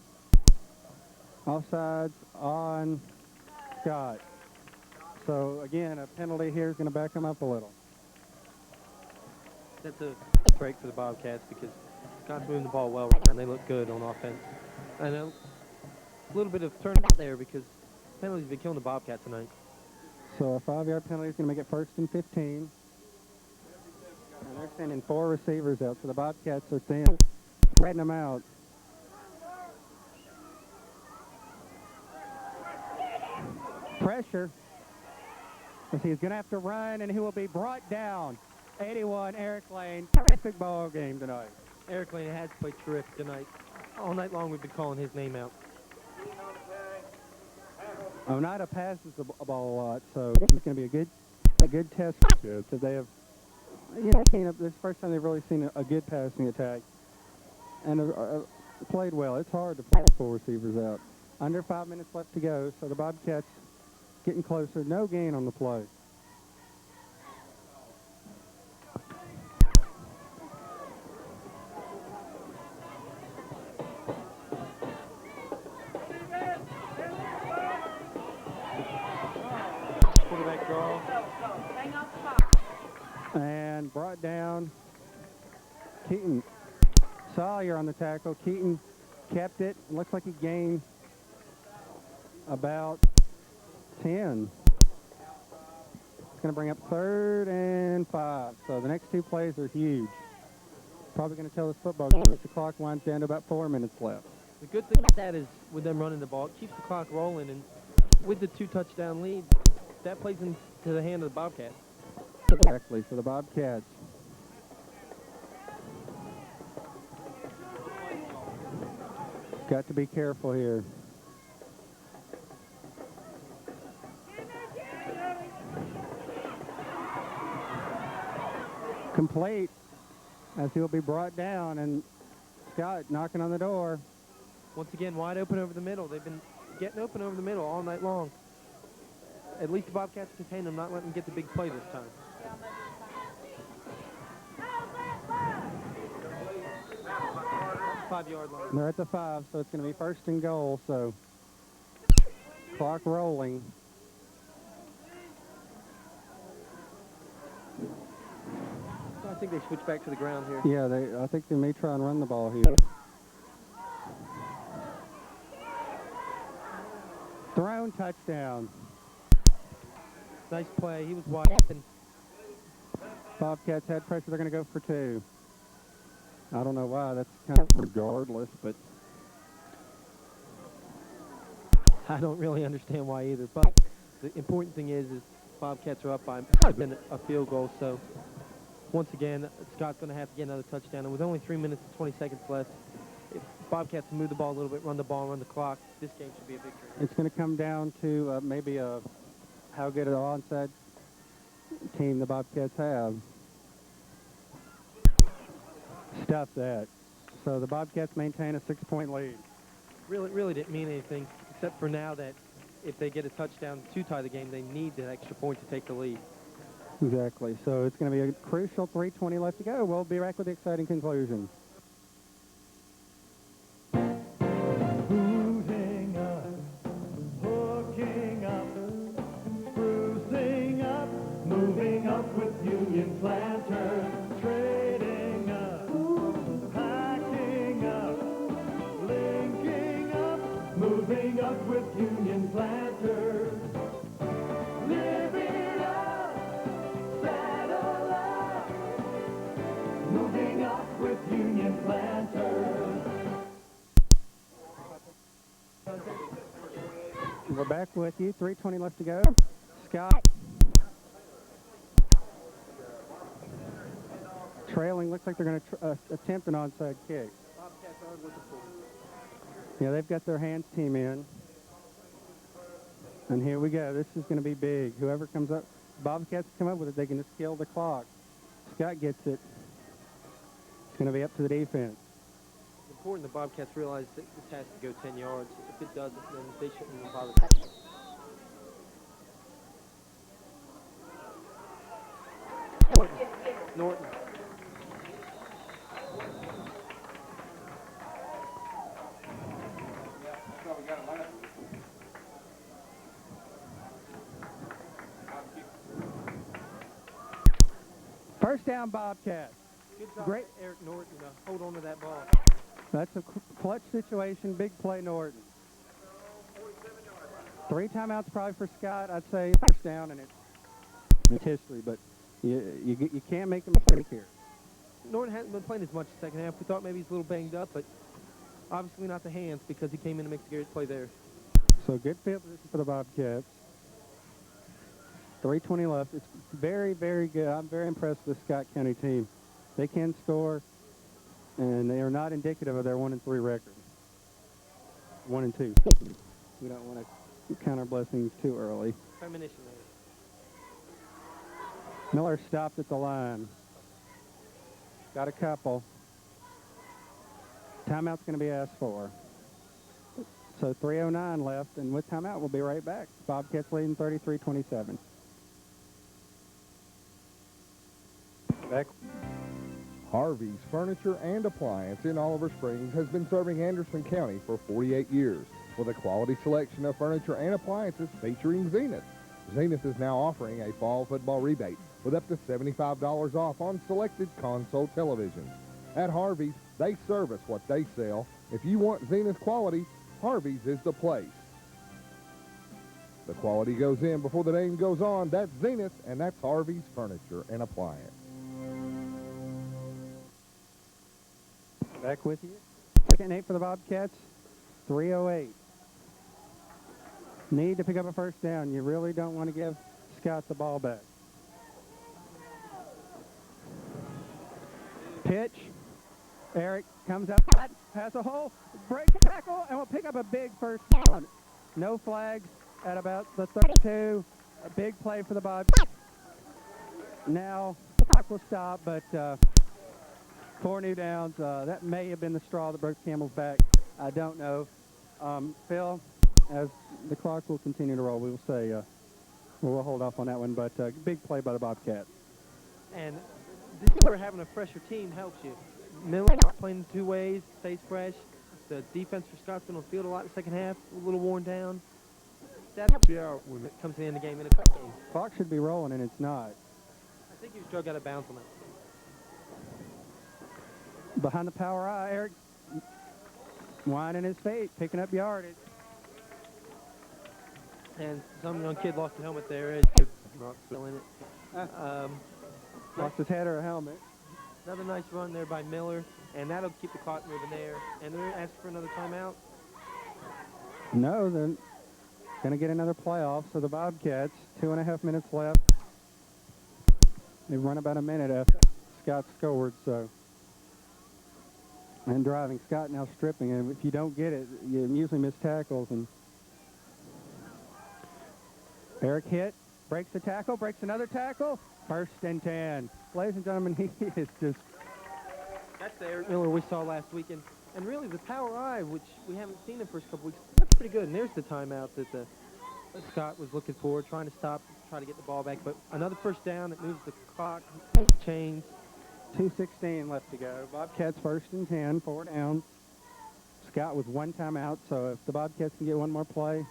Offsides on Scott. So again, a penalty here is going to back him up a little. That's a break for the Bobcats because Scott's moving the ball well and they look good on offense. And a little bit of turnout there because penalties have been killing the Bobcats tonight. So a 5-yard penalty is going to make it 1st and 15. And they're sending 4 receivers out, so the Bobcats are spreading them out. Pressure. As he's going to have to run, and he will be brought down. 81, Eric Lane. Terrific ball game tonight. Eric Lane has played terrific tonight. All night long we've been calling his name out. Oneida passes the ball a lot, so it's going to be a good test for kids. So they have, seen this is the first time they've really seen a good passing attack, and played well. It's hard to play 4 receivers out. Under 5 minutes left to go, so the Bobcats getting closer. No gain on the play. Quarterback draw. And brought down. Keaton. Sawyer on the tackle. Keaton kept it. Looks like he gained about 10. It's going to bring up 3rd and 5. So the next 2 plays are huge. Probably going to tell this football game as the clock winds down to about 4 minutes left. The good thing about that is with them running the ball, it keeps the clock rolling, and with the 2-touchdown lead, that plays into the hand of the Bobcats. Exactly, for the Bobcats. Got to be careful here. Complete as he'll be brought down, and Scott knocking on the door. Once again, wide open over the middle. They've been getting open over the middle all night long. At least the Bobcats contain them, not letting them get the big play this time. Five-yard line. They're at the 5, so it's going to be 1st and goal, so clock rolling. I think they switch back to the ground here. Yeah, I think they may try and run the ball here. Thrown touchdown. Nice play. He was wide open. Bobcats had pressure. They're going to go for 2. I don't know why. That's kind of regardless, but I don't really understand why either. But the important thing is Bobcats are up by a field goal. So once again, Scott's going to have to get another touchdown. And with only 3 minutes and 20 seconds left, if Bobcats can move the ball a little bit, run the ball, run the clock, this game should be a victory. it's going to come down to maybe how good an onside team the Bobcats have. Stuff that. So the Bobcats maintain a 6-point lead. Really didn't mean anything, except for now that if they get a touchdown to tie the game, they need that extra point to take the lead. Exactly. So it's going to be a crucial 3:20 left to go. We'll be back with the exciting conclusion. Hooting up, hooking up, sprucing up, moving up with Union Planters, trading up, packing up, linking up, moving up with Union Planters. Live it up, saddle up, moving up with Union Planters. We're back with you. 3:20 left to go. Scott. Trailing. Looks like they're going to attempt an onside kick. Bobcats are looking for it. Yeah, they've got their hands team in. And here we go. This is going to be big. Whoever comes up, Bobcats come up with it, they can just kill the clock. Scott gets it. It's going to be up to the defense. It's important the Bobcats realize that this has to go 10 yards. If it doesn't, then they shouldn't even bother. Norton. First down, Bobcats. Good job, Great. Eric Norton, to hold on to that ball. That's a clutch situation. Big play, Norton. 3 timeouts probably for Scott. I'd say first down, and it's history, but you can't make a mistake here. Norton hasn't been playing as much the second half. We thought maybe he's a little banged up, but obviously not the hands because he came in to make the great play there. So good field position for the Bobcats. 3:20 left. It's very, very good. I'm very impressed with the Scott County team. They can score, and they are not indicative of their 1-3 record. 1-2. We don't want to count our blessings too early. Premonition there. Miller stopped at the line. Got a couple. Timeout's going to be asked for. So 3:09 left, and with timeout, we'll be right back. Bobcats leading 33-27. Back. Harvey's Furniture and Appliance in Oliver Springs has been serving Anderson County for 48 years with a quality selection of furniture and appliances featuring Zenith. Zenith is now offering a fall football rebate with up to $75 off on selected console televisions. At Harvey's, they service what they sell. If you want Zenith quality, Harvey's is the place. The quality goes in before the name goes on. That's Zenith, and that's Harvey's Furniture and Appliance. Back with you. Second 8 for the Bobcats. 3:08. Need to pick up a first down. You really don't want to give Scott the ball back. Pitch. Eric comes out, has a hole, breaks tackle, and will pick up a big first down. No flags at about the 32. A big play for the Bobcats. Now, the clock will stop, but 4 new downs. That may have been the straw that broke the camel's back. I don't know. Phil, as the clock will continue to roll, we will say we'll hold off on that one, but big play by the Bobcats. And this is where having a fresher team helps you. Miller playing 2 ways, stays fresh. The defense for Scott's been on the field a lot in the second half, a little worn down. That helps you out when it comes to the end of the game in a cut game. Clock should be rolling, and it's not. I think he was drug out of bounds on that. Behind the power eye, Eric winding his feet, picking up yardage. And some young kid lost a helmet there. Not still in it. Lost his head or a helmet. Another nice run there by Miller, and that'll keep the clock moving there. And they're asking for another timeout. No, they're going to get another playoff. So the Bobcats, 2.5 minutes left. They've run about a minute after Scott scored, so. And driving. Scott now stripping, and if you don't get it, you usually miss tackles. And Eric hit, breaks the tackle, breaks another tackle. 1st and 10. Ladies and gentlemen, he is just... That's the Eric Miller we saw last weekend. And really, the power eye, which we haven't seen the first couple weeks, that's pretty good. And there's the timeout that Scott was looking for, trying to stop, try to get the ball back. But another first down that moves the clock, chains. 2:16 left to go. Bobcats 1st and 10, 4 downs. Scott with 1 timeout, so if the Bobcats can get one more play,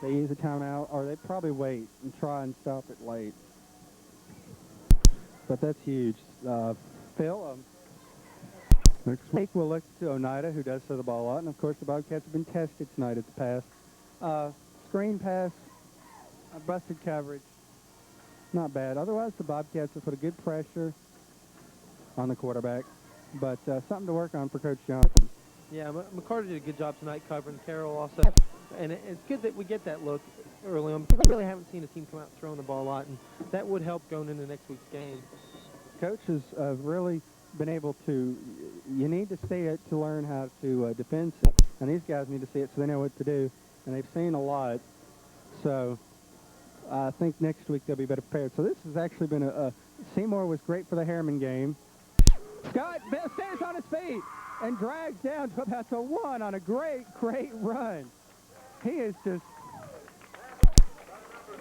they use a timeout, or they probably wait and try and stop it late. But that's huge. Phil, next week we'll look to Oneida, who does throw the ball a lot, and of course the Bobcats have been tested tonight at the pass. Screen pass, busted coverage, not bad. Otherwise, the Bobcats have put a good pressure on the quarterback, but something to work on for Coach Johnson. Yeah, McCarter did a good job tonight covering. Carroll also. And it's good that we get that look early on. We really haven't seen a team come out throwing the ball a lot, and that would help going into next week's game. Coach has really been able to, you need to see it to learn how to defend, and these guys need to see it so they know what to do, and they've seen a lot. So I think next week they'll be better prepared. So this has actually been Seymour was great for the Harriman game. Scott stays on his feet and drags down to about to 1 on a great run. He is just...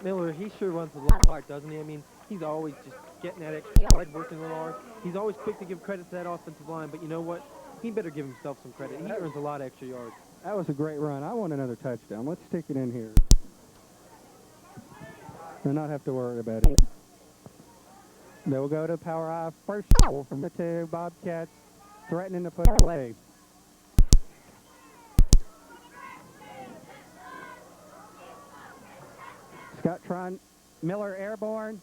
Miller, he sure runs a lot hard, doesn't he? I mean, he's always just getting that extra yard, working a little hard. He's always quick to give credit to that offensive line, but you know what? He better give himself some credit. He earns a lot of extra yards. That was a great run. I want another touchdown. Let's stick it in here. And not have to worry about it. They'll go to Power I first from the 2. Bobcats threatening to put away. Scott trying, Miller airborne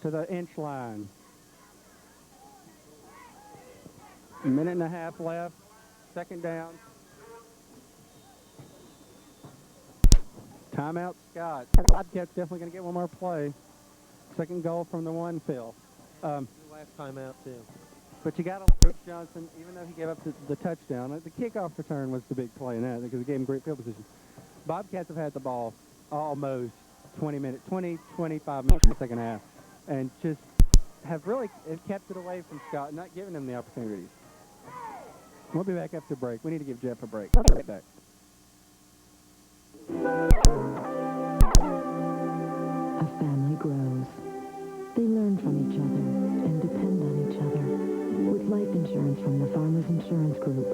to the inch line. A minute and a half left. Second down. Timeout, Scott. Bobcats definitely going to get one more play. Second goal from the 1, Phil. Last timeout, too. But you got to Coach Johnson, even though he gave up the touchdown, the kickoff return was the big play in that because it gave him great field position. Bobcats have had the ball almost 25 minutes in the second half, and just have really kept it away from Scott, not giving him the opportunities. We'll be back after break. We need to give Jeff a break. We'll be right back. A family grows. They learn from each other and depend on each other. With life insurance from the Farmers Insurance Group,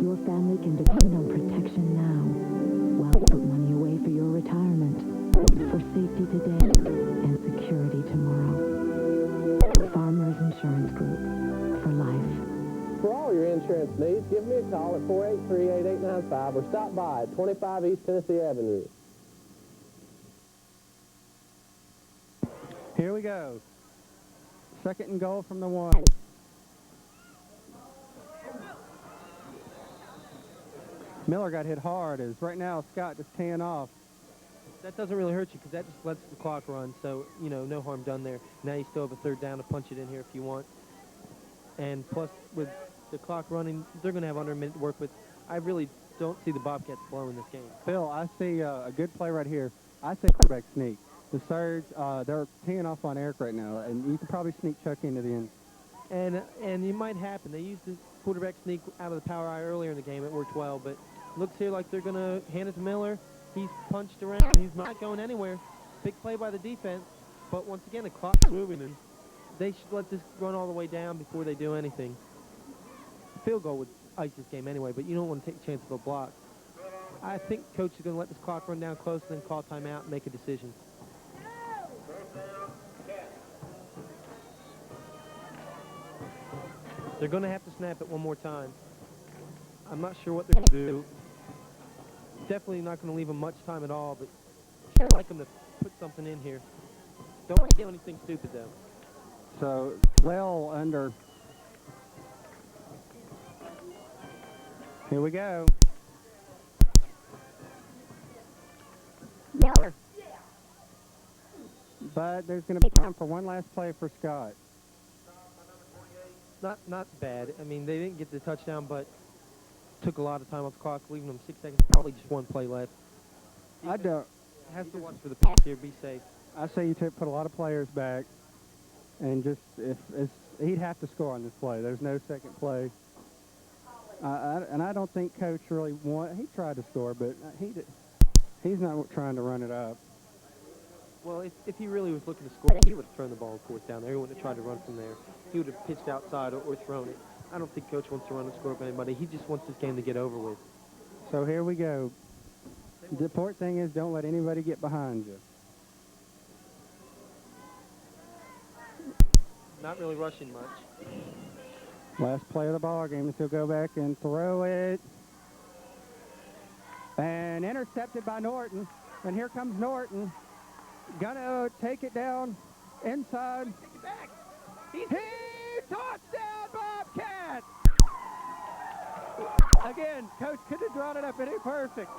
your family can depend on protection now, while you put money away for your retirement, for safety today and security tomorrow. Farmers Insurance Group, for life. For all your insurance needs, give me a call at 483-8895 or stop by at 25 East Tennessee Avenue. Here we go. Second and goal from the 1. Miller got hit hard as right now Scott just teeing off. That doesn't really hurt you because that just lets the clock run, so, you know, no harm done there. Now you still have a third down to punch it in here if you want. And plus, with the clock running, they're going to have under a minute to work with. I really don't see the Bobcats blowing this game. Phil, I see a good play right here. I say quarterback sneak. The surge, they're teeing off on Eric right now, and you could probably sneak Chuck into the end. And it might happen. They used the quarterback sneak out of the power eye earlier in the game. It worked well, but looks here like they're going to hand it to Miller. He's punched around. He's not going anywhere. Big play by the defense, but once again, the clock's moving, and they should let this run all the way down before they do anything. Field goal would ice this game anyway, but you don't want to take a chance of a block. I think Coach is going to let this clock run down close and then call timeout and make a decision. They're going to have to snap it one more time. I'm not sure what they're going to do. Definitely not going to leave them much time at all, but I'd like them to put something in here. Don't do anything stupid, though. So, well under. Here we go. Miller. But there's going to be time for one last play for Scott. Not bad. I mean, they didn't get the touchdown, but took a lot of time off the clock, leaving them 6 seconds. Probably just one play left. I don't. Has to watch for the pass here. Be safe. I say you put a lot of players back, and just he'd have to score on this play. There's no second play. And I don't think Coach really he tried to score, but he's not trying to run it up. Well, if he really was looking to score, he would have thrown the ball, of course, down there. He wouldn't have tried to run from there. He would have pitched outside or thrown it. I don't think Coach wants to run and score up anybody. He just wants this game to get over with. So here we go. The important thing is don't let anybody get behind you. Not really rushing much. Last play of the ball game is he'll go back and throw it. And intercepted by Norton. And here comes Norton. Gonna take it down inside. Take it back. He touchdown Bobcats! Again, Coach couldn't have drawn it up any perfect.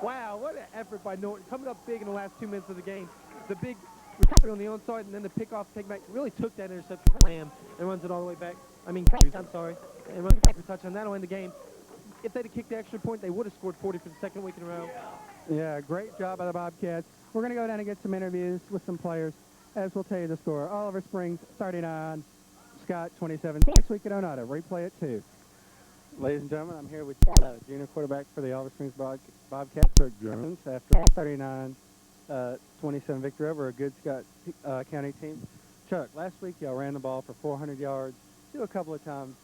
Wow, what an effort by Norton. Coming up big in the last 2 minutes of the game. The big recovery on the onside and then the pickoff take back really took that interception slam and runs it all the way back. I'm sorry. And runs back for touchdown. That'll end the game. If they'd have kicked the extra point, they would have scored 40 for the second week in a row. Yeah, great job by the Bobcats. We're going to go down and get some interviews with some players, as we'll tell you the score. Oliver Springs, 39. Scott, 27. Next week at Oneida. Replay at 2. Ladies and gentlemen, I'm here with junior quarterback for the Oliver Springs Bobcats, Chuck Jones, after 39-27 victory over a good Scott County team. Chuck, last week y'all ran the ball for 400 yards, a couple of times.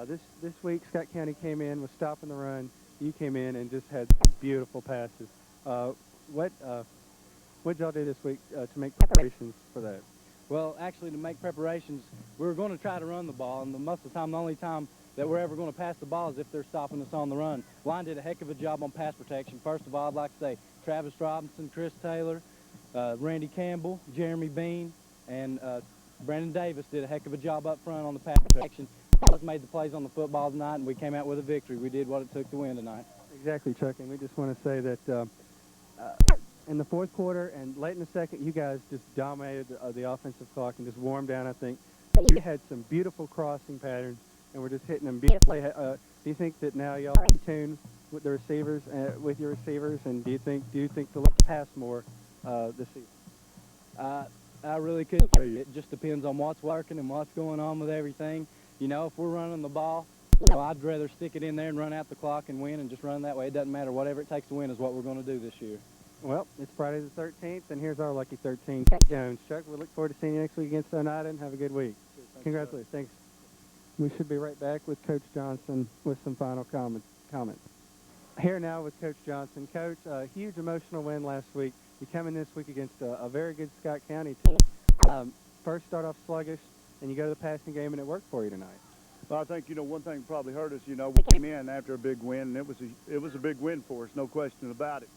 This week, Scott County came in, was stopping the run. You came in and just had beautiful passes. What did y'all do this week to make preparations for that? Well, actually, to make preparations, we were going to try to run the ball, and most of the time, the only time that we're ever going to pass the ball is if they're stopping us on the run. Line did a heck of a job on pass protection. First of all, I'd like to say Travis Robinson, Chris Taylor, Randy Campbell, Jeremy Bean, and Brandon Davis did a heck of a job up front on the pass protection. Us made the plays on the football tonight, and we came out with a victory. We did what it took to win tonight. Exactly, Chuck, and we just want to say that in the fourth quarter and late in the second, you guys just dominated the offensive clock and just warmed down, I think. You had some beautiful crossing patterns, and we're just hitting them beautifully. Do you think that now y'all in tune with the receivers, with your receivers, and do you think they'll pass more this season? I really couldn't tell you. It just depends on what's working and what's going on with everything. You know, if we're running the ball, I'd rather stick it in there and run out the clock and win and just run that way. It doesn't matter. Whatever it takes to win is what we're going to do this year. Well, it's Friday the 13th, and here's our lucky 13, Jones. Chuck, we look forward to seeing you next week against Oneida, and have a good week. Congratulations. Thanks. We should be right back with Coach Johnson with some final comments. Here now with Coach Johnson. Coach, a huge emotional win last week. You come in this week against a very good Scott County team. First start off sluggish, and you go to the passing game, and it worked for you tonight. Well, I think, one thing probably hurt us, we came in after a big win, and it was a big win for us, no question about it.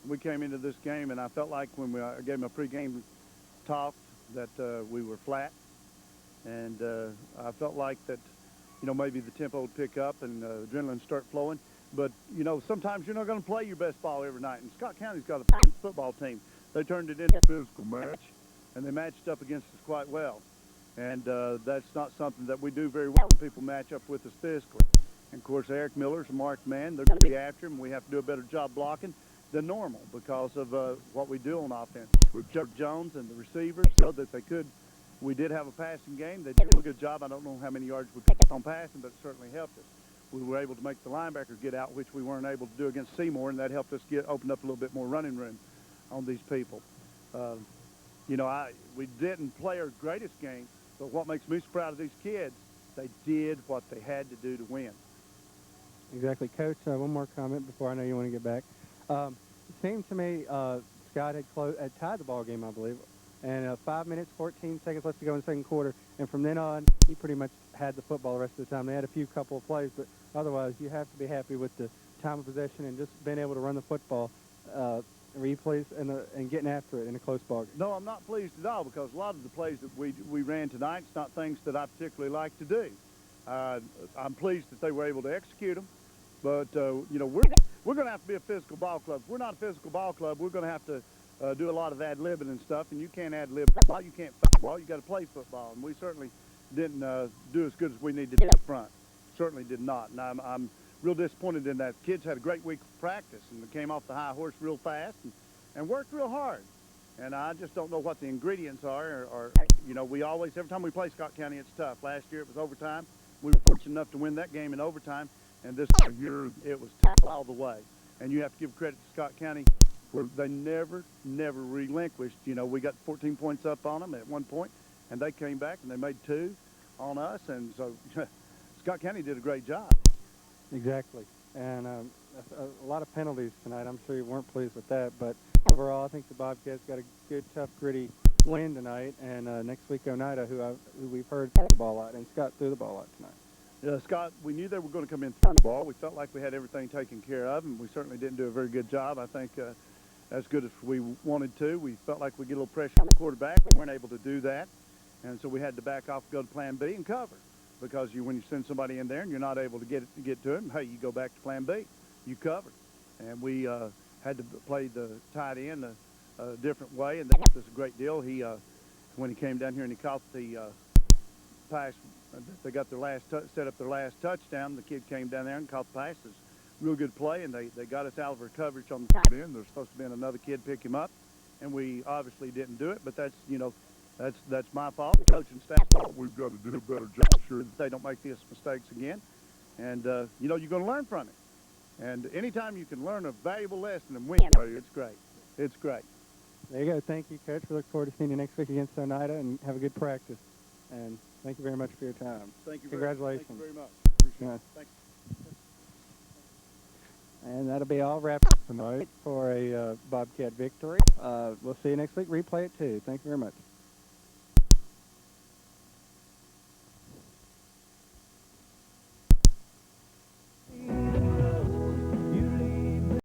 We came into this game, and I felt like when I gave my pregame talk that we were flat, and I felt like that, maybe the tempo would pick up and adrenaline start flowing. But, sometimes you're not going to play your best ball every night, and Scott County's got a football team. They turned it into a physical match, and they matched up against us quite well. And that's not something that we do very well when people match up with us physically. And, of course, Eric Miller's a marked man. They're going to be after him. We have to do a better job blocking than normal because of what we do on offense. With Chuck Jones and the receivers, so that they could. We did have a passing game. They did a good job. I don't know how many yards we picked up on passing, but it certainly helped us. We were able to make the linebackers get out, which we weren't able to do against Seymour, and that helped us open up a little bit more running room on these people. We didn't play our greatest game, but what makes me so proud of these kids, they did what they had to do to win. Exactly. Coach, one more comment before I know you want to get back. It seemed to me Scott had tied the ball game, I believe, and 5 minutes, 14 seconds left to go in the second quarter, and from then on, he pretty much had the football the rest of the time. They had a couple of plays, but otherwise, you have to be happy with the time of possession and just being able to run the football. Are you pleased and getting after it in a close ball game? No, I'm not pleased at all because a lot of the plays that we ran tonight, it's not things that I particularly like to do. I'm pleased that they were able to execute them, but, we're going to have to be a physical ball club. If we're not a physical ball club, we're going to have to do a lot of ad-libbing and stuff, and you can't ad-lib football, you can't football, you got to play football, and we certainly didn't do as good as we needed to do up front. Certainly did not, and I'm real disappointed in that. Kids had a great week of practice, and they came off the high horse real fast and worked real hard. And I just don't know what the ingredients are. We always, every time we play Scott County, it's tough. Last year it was overtime. We were fortunate enough to win that game in overtime, and this year it was tough all the way. And you have to give credit to Scott County where they never relinquished. We got 14 points up on them at one point, and they came back and they made 2 on us, and so Scott County did a great job. Exactly. And a lot of penalties tonight. I'm sure you weren't pleased with that, but overall, I think the Bobcats got a good, tough, gritty win tonight. And next week, Oneida, who we've heard threw the ball out, and Scott threw the ball out tonight. Yeah, Scott, we knew they were going to come in through the ball. We felt like we had everything taken care of, and we certainly didn't do a very good job. I think as good as we wanted to. We felt like we'd get a little pressure on the quarterback. We weren't able to do that, and so we had to back off, go to plan B, and cover. because when you send somebody in there and you're not able to get to him, hey, you go back to plan B. You covered. And we had to play the tight end a different way, and that was a great deal. He, when he came down here and he caught the pass, they got their set up their last touchdown. The kid came down there and caught the pass. It was a real good play, and they got us out of our coverage on the tight end. There's supposed to be another kid pick him up, and we obviously didn't do it. But that's, you know, that's my fault. The coaching staff fault. We've got to do a better job sure that they don't make these mistakes again. And you know, you're going to learn from it. And anytime you can learn a valuable lesson and win, it's great. It's great. There you go. Thank you, Coach. We look forward to seeing you next week against Oneida, and have a good practice. And thank you very much for your time. Thank you. Congratulations. Thank you very much. Appreciate it. Thank you. And that'll be all wrapped up tonight for a Bobcat victory. We'll see you next week. Replay it too. Thank you very much.